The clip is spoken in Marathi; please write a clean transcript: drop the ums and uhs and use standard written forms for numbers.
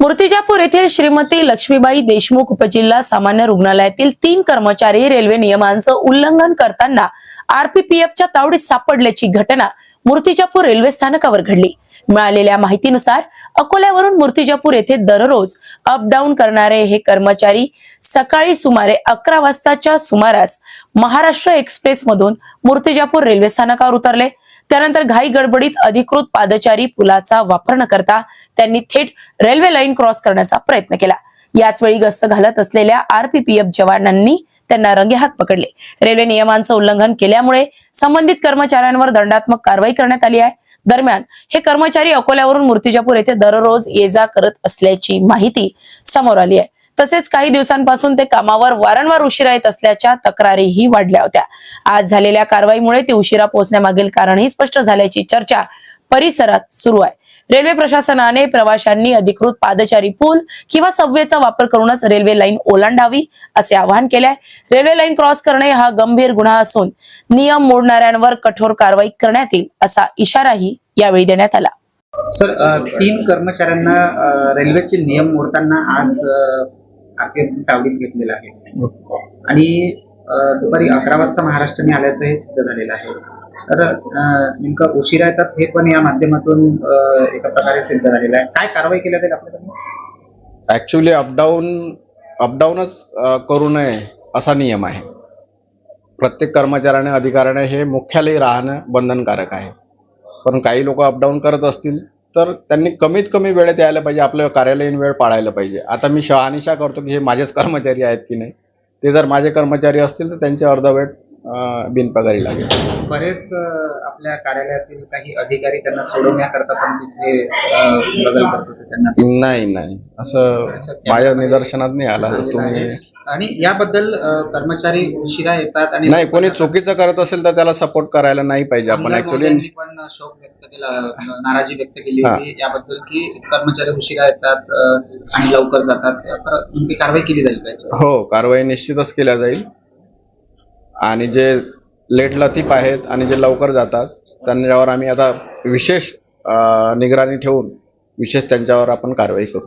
मूर्तिजापूर येथील श्रीमती लक्ष्मीबाई देशमुख उपजिल्हा सामान्य रुग्णालयातील 3 कर्मचारी रेल्वे नियमांचं उल्लंघन करताना आरपीपीएफच्या तावडीत सापडल्याची घटना मूर्तिजापूर रेल्वे स्थानकावर घडली। मिळालेल्या माहितीनुसार अकोल्यावरून मूर्तिजापूर येथे दररोज अप डाऊन करणारे हे कर्मचारी सकाळी सुमारे 11 वाजताच्या सुमारास महाराष्ट्र एक्सप्रेस मधून मूर्तिजापूर रेल्वे स्थानकावर उतरले। त्यानंतर घाई गडबडीत अधिकृत पादचारी पुलाचा वापर न करता त्यांनी थेट रेल्वे लाईन क्रॉस करण्याचा प्रयत्न केला। याच वेळी गस्त घालत असलेल्या आरपीपीएफ जवानांनी त्यांना रंगेहात पकडले। रेल्वे नियमांचं उल्लंघन केल्यामुळे संबंधित कर्मचाऱ्यांवर दंडात्मक कारवाई करण्यात आली आहे। दरम्यान हे कर्मचारी अकोल्यावरून मूर्तिजापूर येथे दररोज ये-जा करत असल्याची माहिती समोर आली आहे। तसेच काही दिवसांपासून ते कामावर वारंवार उशिरा येत असल्याच्या तक्रारीही वाढल्या होत्या। आज झालेल्या कारवाईमुळे ते उशिरा पोहोचण्यामागील कारणही स्पष्ट झाल्याची चर्चा परिसरात सुरू आहे। रेल्वे प्रशासनाने प्रवाशांनी अधिकृत पादचारी पूल किंवा सबवेचा वापर करूनच रेल्वे लाईन ओलांडावी असे आवाहन केले आहे। रेल्वे लाईन क्रॉस करणे हा गंभीर गुन्हा असून नियम मोडणाऱ्यांवर कठोर कारवाई करण्यात येईल असा इशाराही यावेळी देण्यात आला। सर, 3 कर्मचाऱ्यांना रेल्वेचे नियम मोडताना आज तावडीत घेतलेलं आहे आणि दुपारी 11 वाजता महाराष्ट्राने आल्याचं हे सिद्ध झालेलं आहे। तर नेमकं उशिरा येतात हे पण या माध्यमातून एका प्रकारे सिद्ध झालेलं आहे। काय कारवाई केली जाईल आपल्याकडून? ऍक्च्युली अपडाऊनच करू नये असा नियम आहे। प्रत्येक कर्मचाऱ्याने अधिकाऱ्याने हे मुख्यालयी राहणं बंधनकारक आहे। पण काही लोक अपडाऊन करत असतील तर त्यांनी कमीत कमी वेळेत यायला पाहिजे, आपलं कार्यालयीन वेळ पाळायला पाहिजे। आता मी शहानिशा करतो की हे माझेच कर्मचारी आहेत की नाही, ते जर माझे कर्मचारी असतील तर त्यांचे अर्धवेळ बिनपगारी लागेल। बरेच आपल्या कार्यालयातील काही अधिकारी त्यांना सोडवण्याकरता पण तिथे बदल करत होते त्यांना। नाही असं माझ्या निदर्शनात नाही आलं। तुम्ही आणि याबद्दल कर्मचारी उशिरा येतात आणि नाही, कोणी चुकीचं करत असेल तर त्याला सपोर्ट करायला नाही पाहिजे आपण। ऍक्च्युली पण शोक व्यक्त केला, नाराजी व्यक्त केली होती याबद्दल की कर्मचारी उशिरा येतात आणि लवकर जातात, तर नेमकी कारवाई केली जाईल पाहिजे। हो, कारवाई निश्चितच केल्या जाईल आणि जे लेट लतीफ आहेत आणि जे लवकर जातात त्यांच्यावर आम्ही आता विशेष निगराणी ठेवून विशेष त्यांच्यावर आपण कारवाई करू।